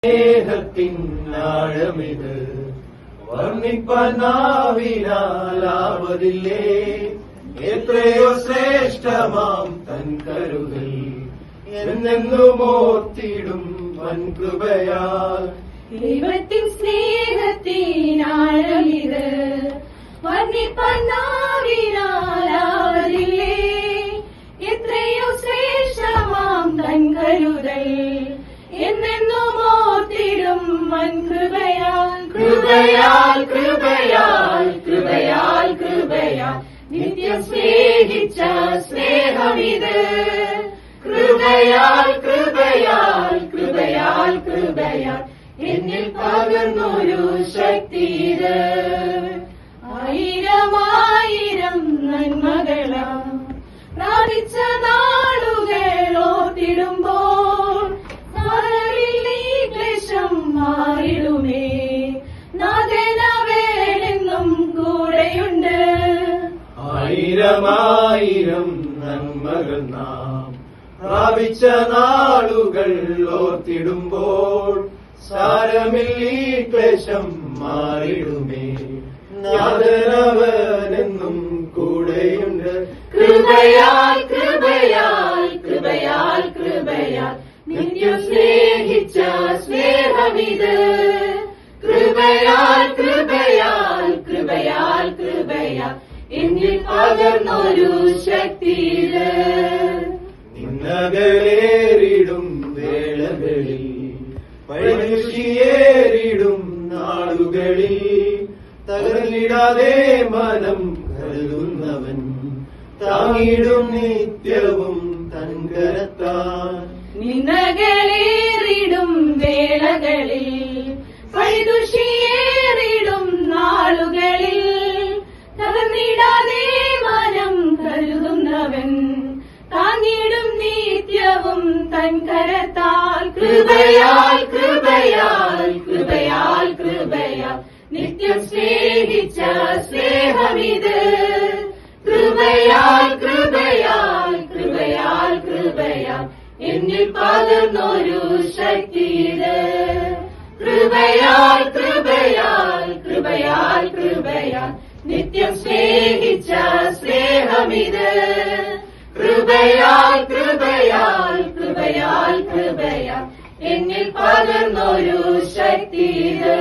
സ്നേഹത്തിൻ ആഴമിത് വർണ്ണിപ്പനാവിനാലാവതില്ലേ, എത്രയോ ശ്രേഷ്ഠമാം തൻ കരുതൽ എന്നെന്നും ഓർത്തിടും വൻകൃപയാൽ. ദൈവത്തിൻ സ്നേഹത്തിനാഴമിത് വർണ്ണിപ്പനാവിനാലാവതില്ലേ, എത്രയോ ശ്രേഷ്ഠമാം തൻ കരുതൽ എന്നെന്നും ഓർത്തിടും വൻകൃപയാൽ. കൃപയാൽ കൃപയാൽ കൃപയാൽ കൃപയാൽ നിത്യം സ്നേഹിച്ച സ്നേഹമിത്. കൃപയാൽ കൃപയാൽ കൃപയാൽ കൃപയാൽ എന്നിൽ പകർന്നൊരു ശക്തിത്. ആയിരം ആയിരം നന്മകളാം പ്രാപിച്ച നാളുകൾ ഓർത്തിടുമ്പോൾ സാരമില്ല ഈ ക്ലേശം മാറിടുമേ, നാഥനവേലെന്നും കൂടെയുണ്ട്. ആയിരമായിരം നന്മകൾ നാം പ്രാപിച്ച നാളുകൾ ഓർത്തിടുമ്പോൾ സാരമില്ല ഈ ക്ലേശം മാറിടുമേ, നാഥനവനെന്നും കൂടെയുണ്ട്. കൃപയാൽ കൃപയാൽ കൃപയാൽ കൃപയാൽ നിത്യം സ്നേഹിച്ച സ്നേഹമിത്. കൃപയാൽ കൃപയാൽ കൃപയാൽ കൃപയാൽ എന്നിൽ പകർന്നൊരു ശക്തിത്. നിന്നകലേറിടും വേളകളിൽ വഴിയേറിടും നാളുകളിൽ തകർന്നിടാതെ മനം കരുതുന്നവൻ താങ്ങിടും നിത്യവും തൻ കരത്താൽ. നിന്നകലേറിടും വേളകളിൽ വഴിയേറിടും നാളുകളിൽ തകർന്നിടാതെ മനം കരുതുന്നവൻ താങ്ങിടും നിത്യവും തൻ കരത്താൽ. കൃപയാൽ കൃപയാൽ കൃപയാൽ കൃപയാൽ നിത്യം സ്നേഹിച്ച സ്നേഹമിത്. കൃപയാൽ കൃപയാൽ കൃപയാൽ കൃപയാൽ എന്നിൽ പകർന്നൊരു ശക്തിത്. കൃപയാൽ കൃപയാൽ കൃപയാൽ കൃപയാൽ നിത്യം സ്നേഹിച്ച സ്നേഹമിത്. കൃപയാൽ കൃപയാൽ കൃപയാൽ കൃപയാൽ എന്നിൽ പകർന്നൊരു ശക്തിത്.